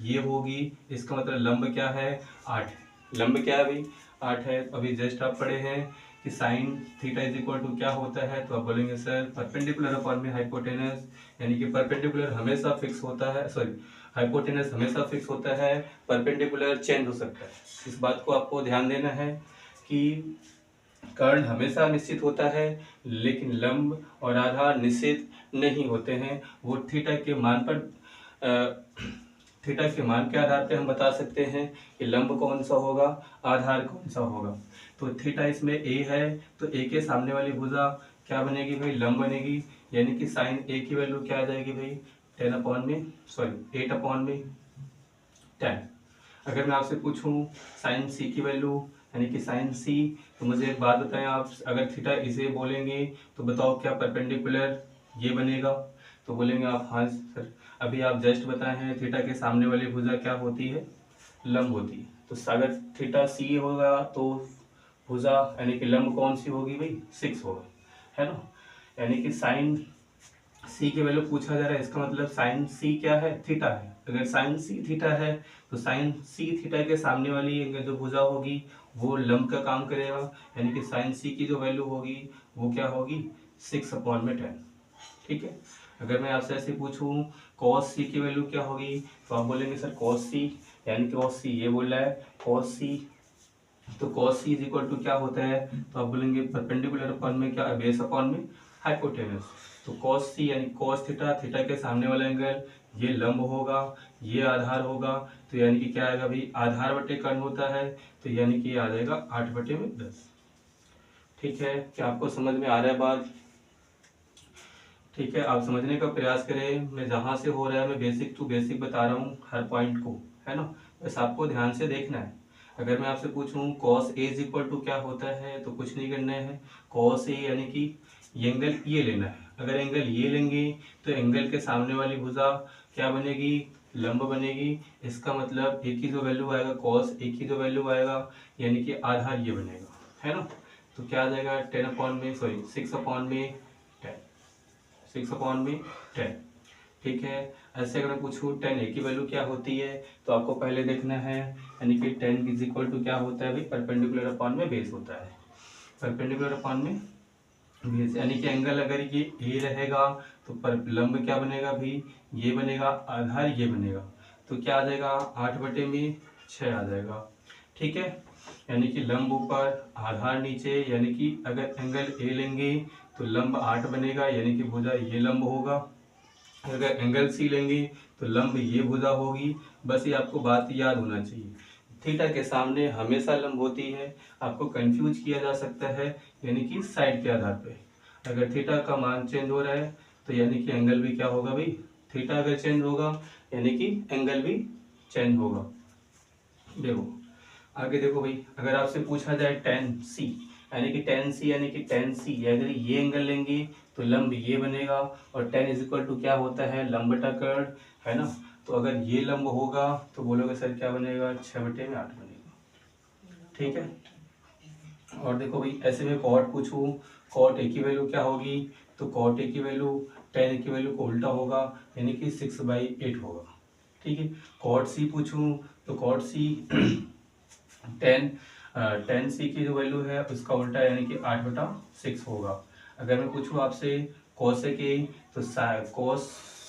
S1: ये होगी, इसका मतलब लंब क्या है 8 है, लंब क्या है भाई 8 है। अभी जस्ट आप पढ़े हैं कि sine theta is equal to क्या होता है, तो आप बोलेंगे सर परपेंडिकुलर अपॉन में हाइपोटेनस, यानी कि परपेंडिकुलर हमेशा फिक्स होता है, सॉरी हाइपोटेनस हमेशा फिक्स होता है, परपेंडिकुलर चेंज हो सकता है। इस बात को आपको ध्यान देना है कि कर्ण हमेशा निश्चित होता है, लेकिन लंब और आधार निश्चित नहीं होते हैं। वो थीटा के मान पर थीटा के मान के आधार पे हम बता सकते हैं कि लंब कौन सा होगा, आधार कौन सा होगा। तो थीटा इसमें ए है, तो ए के सामने वाली भुजा क्या बनेगी भाई, लंब बनेगी, यानी कि साइन ए की वैल्यू क्या आ जाएगी भाई, 8 अपॉन में 10। अगर मैं आपसे पूछूं साइन सी की वैल्यू, यानी कि साइन सी, तो मुझे एक बात बताएं आप, अगर थीटा इसे बोलेंगे तो बताओ क्या परपेंडिकुलर ये बनेगा, तो बोलेंगे आप हाँ सर। अभी आप जस्ट बताए हैं थीटा के सामने वाली भुजा क्या होती है, लंब होती है। तो अगर थीटा सी होगा तो भुजा यानी कि लंब कौन सी होगी भाई, 6 होगा, है ना। यानी कि साइन सी की वैल्यू पूछा जा रहा है, इसका मतलब साइन सी क्या है, थीटा है। अगर साइन सी थीटा है तो साइन सी थीटा के सामने वाली जो भुजा होगी वो लंब का काम करेगा, यानी कि साइन सी की जो वैल्यू होगी वो क्या होगी, 6/10। ठीक है। अगर मैं आपसे ऐसे पूछूं कॉस सी की वैल्यू क्या होगी, तो आप बोलेंगे सर कॉस सी, यानी कि कॉस सी ये बोल रहा है कॉस सी, तो cos C is equal to क्या होता है, तो आप बोलेंगे परपेंडिकुलर अपॉन में क्या, बेस अपॉन में हाइपोटेनस। तो कॉस सी यानी कॉस थीटा, थीटा के सामने वाला एंगल ये लंब होगा, ये आधार होगा, तो यानी कि क्या आएगा भाई, आधार बटे कर्ण होता है, तो यानी कि ये आ जाएगा 8/10। ठीक है, क्या आपको समझ में आ रहा है बात। ठीक है, आप समझने का प्रयास करें, मैं जहाँ से हो रहा है मैं बेसिक टू बेसिक बता रहा हूँ हर पॉइंट को, है ना। बस आपको ध्यान से देखना है। अगर मैं आपसे पूछूं cos A is equal to क्या होता है, तो कुछ नहीं करना है, कॉस ए यानी कि ये एंगल ये लेना है। अगर एंगल ये लेंगे तो एंगल के सामने वाली भुजा क्या बनेगी, लंब बनेगी। इसका मतलब ए की जो वैल्यू आएगा, कॉस ए की जो वैल्यू आएगा, यानी कि आधार ये बनेगा, है ना। तो क्या आ जाएगा 6/10। ठीक है। ऐसे अगर मैं पूछूं tan a की वैल्यू क्या होती है, तो आपको पहले देखना है, यानी कि tan इज इक्वल टू क्या होता है भाई, परपेंडिकुलर अपॉन में बेस होता है, परपेंडिकुलर अपॉन में बेस। यानी कि एंगल अगर ये a रहेगा तो पर लंब क्या बनेगा भाई, ये बनेगा, आधार ये बनेगा, तो क्या आ जाएगा 8/6 आ जाएगा। ठीक है, यानी कि लंब ऊपर आधार नीचे, यानी कि अगर एंगल a लेंगे तो लंब 8 बनेगा, यानी कि भुजा ये लंब होगा। अगर एंगल सी लेंगे तो लंब ये भुजा होगी। बस ये आपको बात याद होना चाहिए, थीटा के सामने हमेशा लंब होती है। आपको कंफ्यूज किया जा सकता है, यानी कि साइड के आधार पे। अगर थीटा का मान चेंज हो रहा है तो यानी कि एंगल भी क्या होगा भाई, थीटा अगर चेंज होगा यानी कि एंगल भी चेंज होगा। देखो आगे देखो भाई, अगर आपसे पूछा जाए tan c, यानी कि tan c अगर ये एंगल लेंगे तो लंब ये बनेगा, और tan इज इक्वल टू क्या होता है, लंब बटा कर्ण, है ना। तो अगर ये लंब होगा तो बोलोगे सर क्या बनेगा, 6/8 बनेगा। ठीक है। और देखो भाई ऐसे में कॉट पूछूं, कॉट ए की वैल्यू क्या होगी, तो कॉट ए की वैल्यू tan ए की वैल्यू को उल्टा होगा, यानी कि 6/8 होगा। ठीक है। कॉट सी पूछूं तो कॉट सी टेन सी की जो वैल्यू है उसका उल्टा, यानी कि 8/6 होगा। अगर मैं पूछूं आपसे कोसेक ए, तो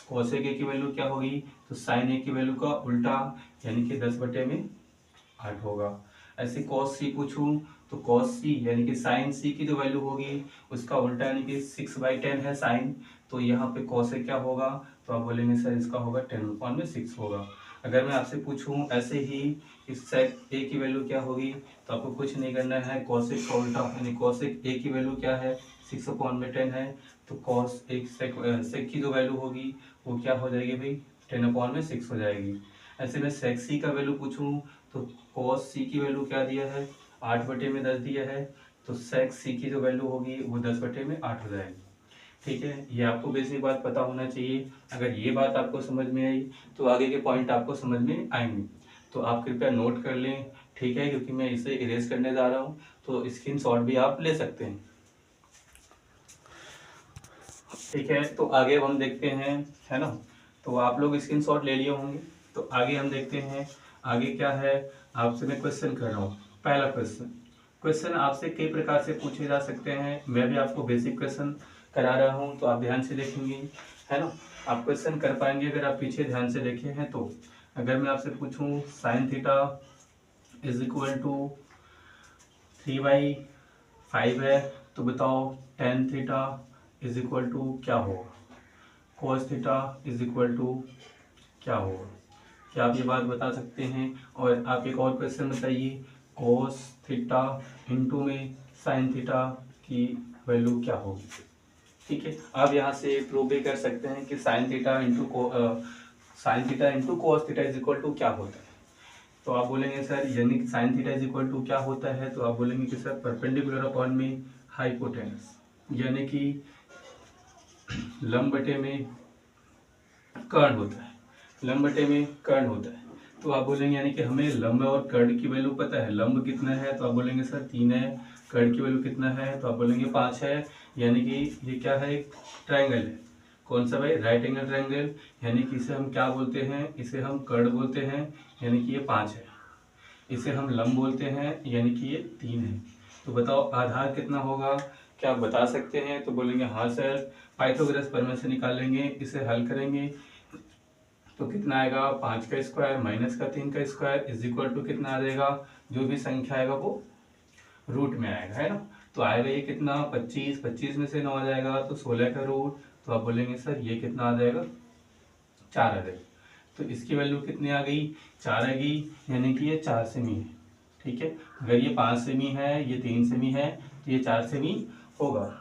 S1: कोसेक ए की वैल्यू क्या होगी, तो साइन ए की वैल्यू का उल्टा, यानी कि 10/8 होगा। ऐसे कॉस सी पूछूं तो कॉस सी यानी कि साइन सी की जो वैल्यू होगी उसका उल्टा, यानी कि 6/10 है साइन, तो यहाँ पे कॉसेक क्या होगा, तो आप बोलेंगे सर इसका होगा 10/6 होगा। अगर मैं आपसे पूछूं ऐसे ही इस सेक ए की वैल्यू क्या होगी, तो आपको कुछ नहीं करना है, कॉसेक का उल्टा, यानी कॉसेक ए की वैल्यू क्या है, 6/10 है, तो कॉस एक सेक की जो वैल्यू होगी वो क्या हो जाएगी भाई, 10/6 हो जाएगी। ऐसे में सेक सी का वैल्यू पूछूं तो कॉस सी की वैल्यू क्या दिया है, 8/10 दिया है, तो सेक सी की जो वैल्यू होगी वो 10/8 हो जाएगी। ठीक है, ये आपको बेसिक बात पता होना चाहिए। अगर ये बात आपको समझ में आई तो आगे के पॉइंट आपको समझ में आएंगे, तो आप कृपया नोट कर लें। ठीक है, क्योंकि मैं इसे इरेज करने जा रहा हूँ, तो स्क्रीनशॉट भी आप ले सकते हैं। ठीक है, तो आगे हम देखते हैं, है ना। तो आप लोग स्क्रीनशॉट ले लिए होंगे, तो आगे हम देखते हैं। आगे क्या है, आपसे मैं क्वेश्चन कर रहा हूँ। पहला क्वेश्चन, क्वेश्चन आपसे कई प्रकार से पूछे जा सकते हैं। मैं भी आपको बेसिक क्वेश्चन करा रहा हूँ, तो आप ध्यान से देखेंगे, है ना। आप क्वेश्चन कर पाएंगे अगर आप पीछे ध्यान से देखे हैं तो। अगर मैं आपसे पूछूं sine theta is equal to 3/5 है, तो बताओ tan theta is equal to क्या होगा, cos theta is equal to क्या होगा। क्या आप ये बात बता सकते हैं? और आप एक और क्वेश्चन बताइए, कोस थीटा इंटू में साइन थीटा की वैल्यू क्या होगी। ठीक है, आप यहाँ से प्रूव भी कर सकते हैं कि sine theta into cos theta is equal to क्या होता है। तो आप बोलेंगे सर यानी कि sine theta is equal to क्या होता है, तो आप बोलेंगे कि सर परपेंडिकुलर अपॉन में हाइपोटेनस, यानी कि लंब बटे में कर्ण होता है, लंब बटे में कर्ण होता है। तो आप बोलेंगे यानी कि हमें लंब और कर्ण की वैल्यू पता है, लंब कितना है तो आप बोलेंगे सर 3 है, कर्ण की वैल्यू कितना है तो आप बोलेंगे 5 है, यानी कि ये क्या है, ट्रायंगल है। कौन सा भाई, राइट एंगल ट्रायंगल, यानी कि इसे हम क्या बोलते हैं, इसे हम कर्ण बोलते हैं, यानी कि ये 5 है। इसे हम लंब बोलते हैं, यानी कि ये 3 है। तो बताओ आधार कितना होगा, क्या आप बता सकते हैं? तो बोलेंगे हाँ सर, पाइथागोरस प्रमेय से निकालेंगे, इसे हल करेंगे तो कितना आएगा, 5 का स्क्वायर माइनस का 3 का स्क्वायर इज इक्वल टू कितना आ जाएगा, जो भी संख्या आएगा वो रूट में आएगा, है ना। तो आएगा ये कितना, 25, 25 में से 9 आ जाएगा तो 16 का रूट, तो आप बोलेंगे सर ये कितना आ जाएगा, 4 आ जाएगा। तो इसकी वैल्यू कितनी आ गई, 4 आ गई, यानी कि ये 4 सेमी है। ठीक है, अगर ये 5 सेमी है, ये 3 सेमी है, तो ये 4 सेमी होगा।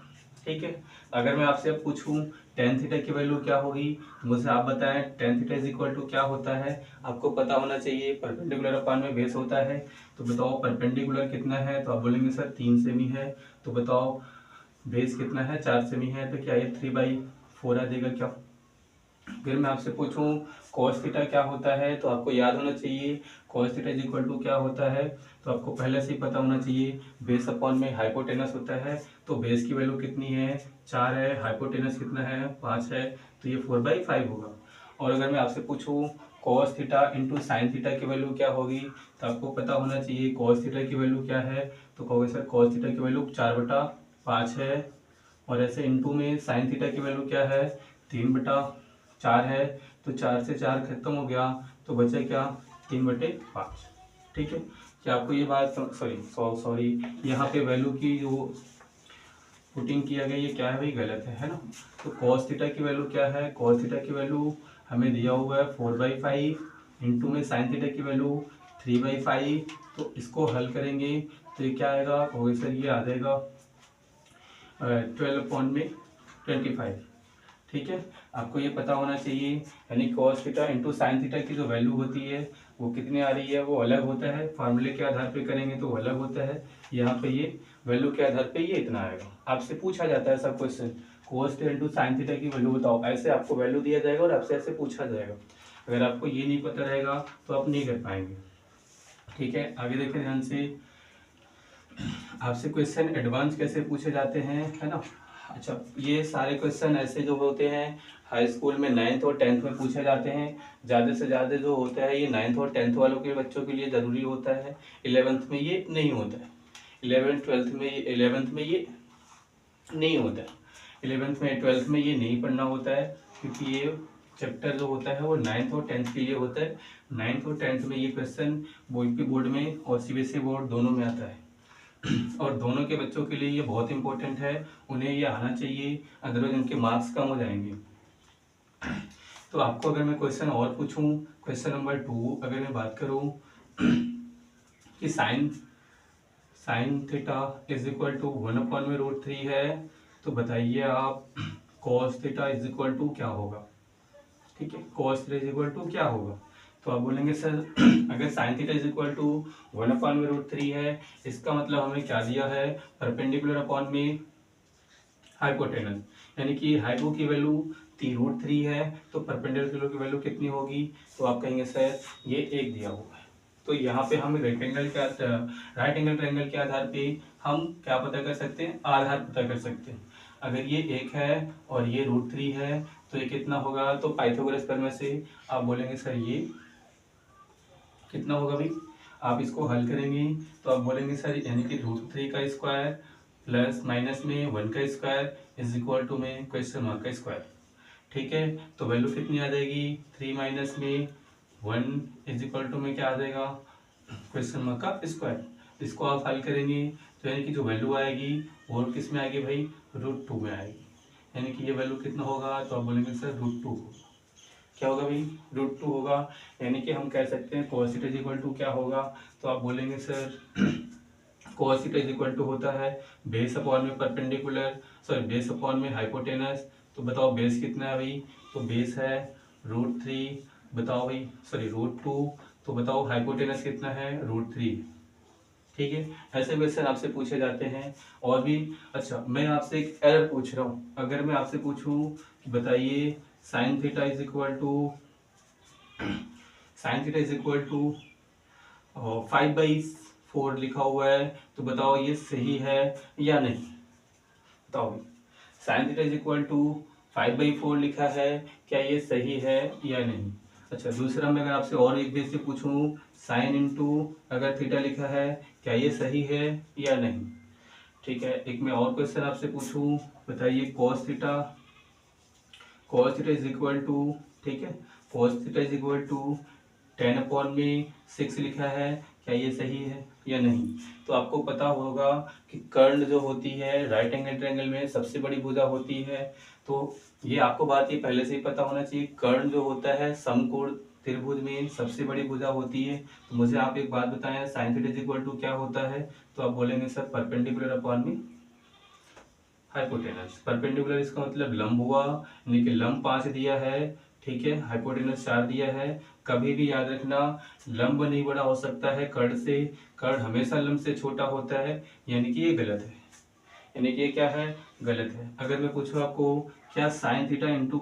S1: ठीक है, अगर मैं आपसे अब पूछूं टेन थीटा की वैल्यू क्या होगी, तो मुझे आप बताएं tan theta is equal to क्या होता है। आपको पता होना चाहिए, परपेंडिकुलर अपान में बेस होता है। तो बताओ परपेंडिकुलर कितना है, तो आप बोलेंगे सर 3 सेमी है। तो बताओ बेस कितना है, 4 सेमी है, तो क्या ये 3/4 आ जाएगा क्या। फिर मैं आपसे पूछूं cos थीटा क्या होता है, तो आपको याद होना चाहिए cos theta is equal to क्या होता है। तो आपको पहले से ही पता होना चाहिए, बेस अपॉन में हाइपोटेनस होता है। तो बेस की वैल्यू कितनी है, 4 है, हाइपोटेनस कितना है, 5 है, तो ये 4/5 होगा। और अगर मैं आपसे पूछूं cos theta into sine theta की वैल्यू क्या होगी, तो आपको पता होना चाहिए cos थीटा की वैल्यू क्या है। तो कहोगे सर cos थीटा की वैल्यू 4/5 है, और ऐसे इंटू में साइन थीटा की वैल्यू क्या है, 3/4 है। तो 4 से 4 खत्म हो गया, तो बचा क्या, 3/5। ठीक है, क्या आपको ये बात सॉरी यहाँ पे वैल्यू की जो पुटिंग किया गया ये क्या है भाई, गलत है ना। तो cos थीटा की वैल्यू क्या है, cos थीटा की वैल्यू हमें दिया हुआ है 4/5, इंटू में साइन थीटा की वैल्यू 3/5। तो इसको हल करेंगे तो ये क्या आएगा, कहोगे सर ये आ जाएगा 12/25। ठीक है, आपको ये पता होना चाहिए, यानी cos theta into sine theta की जो वैल्यू होती है वो कितनी आ रही है, वो अलग होता है, फार्मूले के आधार पे करेंगे तो वो अलग होता है। यहाँ पे ये वैल्यू के आधार पे ये इतना आएगा। आपसे पूछा जाता है सब question, cos theta into sine theta की वैल्यू बताओ, ऐसे आपको वैल्यू दिया जाएगा और आपसे ऐसे पूछा जाएगा। अगर आपको ये नहीं पता रहेगा तो आप नहीं कर पाएंगे। ठीक है, आगे देखें ध्यान से, आपसे क्वेश्चन एडवांस कैसे पूछे जाते हैं, है ना। अच्छा, ये सारे क्वेश्चन ऐसे जो होते हैं हाई स्कूल में 9th और 10th में पूछे जाते हैं। ज़्यादा से ज़्यादा जो होता है ये 9th और 10th वालों के बच्चों के लिए ज़रूरी होता है। 11th में ये नहीं होता है, 11th 12th में 11th में ये नहीं होता है, 11th में 12th में ये नहीं पढ़ना होता है, क्योंकि ये चैप्टर जो होता है वो 9th और 10th के लिए होता है। 9th और 10th में ये क्वेश्चन यूपी बोर्ड में और सीबीएसई बोर्ड दोनों में आता है, और दोनों के बच्चों के लिए ये बहुत इंपॉर्टेंट है, उन्हें ये आना चाहिए, अदरवाइज उनके मार्क्स कम हो जाएंगे। तो आपको अगर मैं क्वेश्चन और पूछूं, क्वेश्चन नंबर 2 अगर मैं बात करूं कि sine theta is equal to 1/√3 है, तो बताइए आप cos theta is equal to क्या होगा। ठीक है, cos theta is equal to क्या होगा, तो आप बोलेंगे सर अगर sine theta is equal to 1/√3 है, इसका मतलब हमें क्या दिया है, परपेंडिकुलर अपॉन में हाइपोटेनस, यानी कि हाइपो की वैल्यू √3 है, तो परपेंडिकुलर की वैल्यू कितनी होगी, तो आप कहेंगे सर ये 1 दिया हुआ है। तो यहाँ पे हम राइट एंगल ट्रायंगल के आधार पे हम क्या पता कर सकते हैं, आधार पता कर सकते हैं। अगर ये 1 है और ये √3 है, तो ये कितना होगा, तो पाइथागोरस प्रमेय से आप बोलेंगे सर ये कितना होगा भाई, आप इसको हल करेंगे तो आप बोलेंगे सर यानी कि √3 का स्क्वायर प्लस माइनस में 1 का स्क्वायर इज इक्वल टू में क्वेश्चन मार्क का स्क्वायर। ठीक है, तो वैल्यू कितनी आ जाएगी, 3 माइनस में 1 इज इक्वल टू में क्या आ जाएगा, क्वेश्चन मार्क का स्क्वायर। इसको आप हल करेंगे तो यानी कि जो वैल्यू आएगी वो किस में आएगी भाई, √2 में आएगी। यानी कि ये वैल्यू कितना होगा, तो आप बोलेंगे सर √2 क्या होगा भाई, √2 होगा। यानी कि हम कह सकते हैं cos theta is equal to क्या होगा, तो आप बोलेंगे sir cos theta is equal to होता है बेस अपॉन में परपेंडिकुलर, सॉरी बेस अपॉन में हाइपोटेनस। तो बताओ बेस कितना है भाई, तो बेस है √3, बताओ भाई सॉरी √2, तो बताओ हाइपोटेनस कितना है, √3। ठीक है, ऐसे क्वेश्चन आपसे पूछे जाते हैं और भी। अच्छा, मैं आपसे एक एरर पूछ रहा हूँ, अगर मैं आपसे पूछूं कि बताइए sine theta is equal to 5/4 लिखा हुआ है, तो बताओ ये सही है या नहीं, बताओ भाई। Sine theta is equal to 5/4 लिखा है, क्या ये सही है या नहीं। अच्छा, दूसरा मैं अगर आपसे और एक बेस से पूछूं साइन इंटू अगर थीटा लिखा है, क्या ये सही है या नहीं। ठीक है, एक मैं और क्वेश्चन आपसे पूछूं, बताइए cos theta is equal to, ठीक है, cos theta is equal to 10/6 लिखा है, क्या ये सही है या नहीं। तो आपको पता होगा कि कर्ण जो होती है राइट एंगल ट्रायंगल में सबसे बड़ी भुजा होती है। तो ये आपको बात ये पहले से ही पता होना चाहिए, कर्ण जो होता है समकोण त्रिभुज में सबसे बड़ी भुजा होती है। तो मुझे आप एक बात बताएं sine theta is equal to क्या होता है, तो आप बोलेंगे सर परपेंडिकुलर अपॉन में हाइपोटेनस। परपेंडिकुलर इसका मतलब लंब हुआ, यानी कि लंब 5 दिया है, ठीक है, हाइपोटेनस 4 दिया है। कभी भी याद रखना लंब नहीं बड़ा हो सकता है कर्ण से, कर्ण हमेशा लंब से छोटा होता है, यानी कि ये गलत है, यानी कि ये क्या है, गलत है। अगर मैं पूछूं आपको क्या sign theta into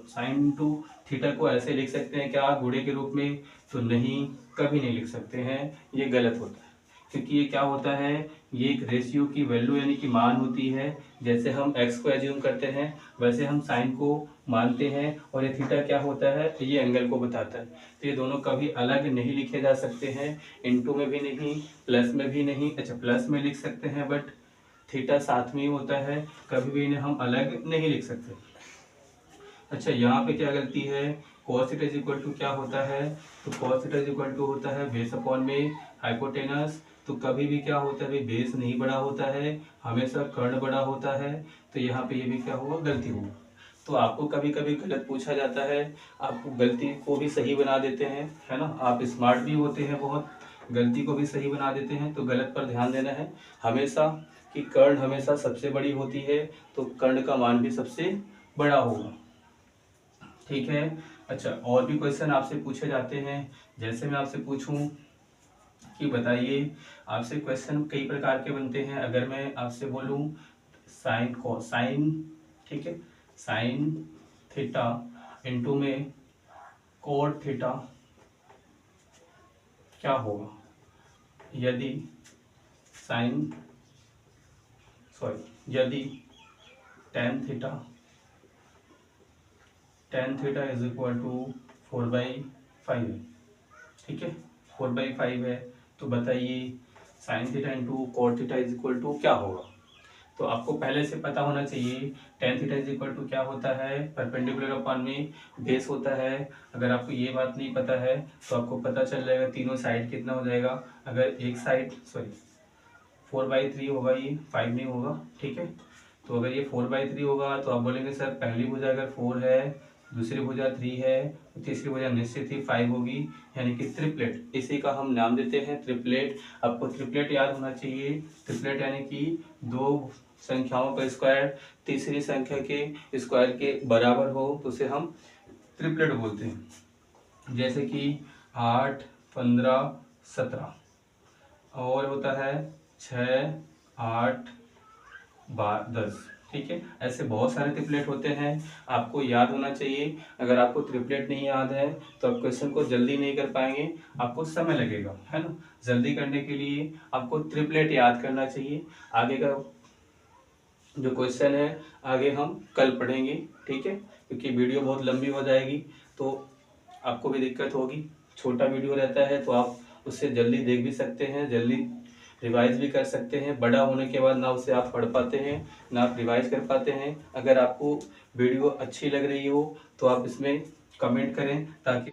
S1: sine into theta को ऐसे लिख सकते हैं क्या गुणे के रूप में, तो नहीं, कभी नहीं लिख सकते हैं, ये गलत होता है। क्योंकि ये क्या होता है, ये एक रेशियो की वैल्यू यानी कि मान होती है। जैसे हम x को एज्यूम करते हैं वैसे हम साइन को मानते हैं, और ये थीटा क्या होता है, ये एंगल को बताता है। तो ये दोनों कभी अलग नहीं लिखे जा सकते हैं, इनटू में भी नहीं, प्लस में भी नहीं। अच्छा, प्लस में लिख सकते हैं बट थीटा साथ में ही होता है, कभी भी इन्हें हम अलग नहीं लिख सकते। अच्छा, यहाँ पे क्या गलती है, cos theta is equal to क्या होता है, तो cos theta is equal to होता है बेस अपॉन में हाइपोटेनस। तो कभी भी क्या होता है, बेस नहीं बड़ा होता है, हमेशा कर्ण बड़ा होता है। तो यहाँ पे ये भी क्या हुआ, गलती हुआ। तो आपको कभी कभी गलत पूछा जाता है, आपको गलती को भी सही बना देते हैं, है ना, आप स्मार्ट भी होते हैं बहुत, गलती को भी सही बना देते हैं। तो गलत पर ध्यान देना है हमेशा कि कर्ण हमेशा सबसे बड़ी होती है, तो कर्ण का मान भी सबसे बड़ा होगा। ठीक है। अच्छा, और भी क्वेश्चन आपसे पूछे जाते हैं, जैसे मैं आपसे पूछूं कि बताइए, आपसे क्वेश्चन कई प्रकार के बनते हैं। अगर मैं आपसे बोलूं साइन, ठीक है, साइन थीटा इंटू में कोट थीटा क्या होगा, यदि साइन यदि tan theta is equal to 4/5 है, ठीक है, 4/5 है। तो बताइए sine theta into cot theta is equal to क्या होगा। तो आपको पहले से पता होना चाहिए tan theta is equal to क्या होता है, परपेंडिकुलर अपॉन में बेस होता है। अगर आपको ये बात नहीं पता है तो आपको पता चल जाएगा तीनों साइड कितना हो जाएगा। अगर एक साइड 4/3 होगा, ये 5 नहीं होगा, ठीक है। तो अगर ये 4/3 होगा तो आप बोलेंगे सर पहली भुजा अगर 4 है, दूसरी भुजा 3 है, तो तीसरी भुजा निश्चित ही 5 होगी, यानी कि ट्रिपलेट। इसी का हम नाम देते हैं ट्रिपलेट। आपको ट्रिपलेट याद होना चाहिए, ट्रिपलेट यानी कि दो संख्याओं का स्क्वायर तीसरी संख्या के स्क्वायर के बराबर हो तो उसे हम ट्रिपलेट बोलते हैं। जैसे कि 8, 15, 17, और होता है 6, 8, 10, ठीक है। ऐसे बहुत सारे ट्रिपलेट होते हैं, आपको याद होना चाहिए। अगर आपको ट्रिपलेट नहीं याद है तो आप क्वेश्चन को जल्दी नहीं कर पाएंगे, आपको समय लगेगा, है ना। जल्दी करने के लिए आपको ट्रिपलेट याद करना चाहिए। आगे का जो क्वेश्चन है आगे हम कल पढ़ेंगे, ठीक है, क्योंकि वीडियो बहुत लंबी हो जाएगी तो आपको भी दिक्कत होगी। छोटा वीडियो रहता है तो आप उससे जल्दी देख भी सकते हैं, जल्दी रिवाइज भी कर सकते हैं। बड़ा होने के बाद ना उसे आप पढ़ पाते हैं, ना आप रिवाइज कर पाते हैं। अगर आपको वीडियो अच्छी लग रही हो तो आप इसमें कमेंट करें ताकि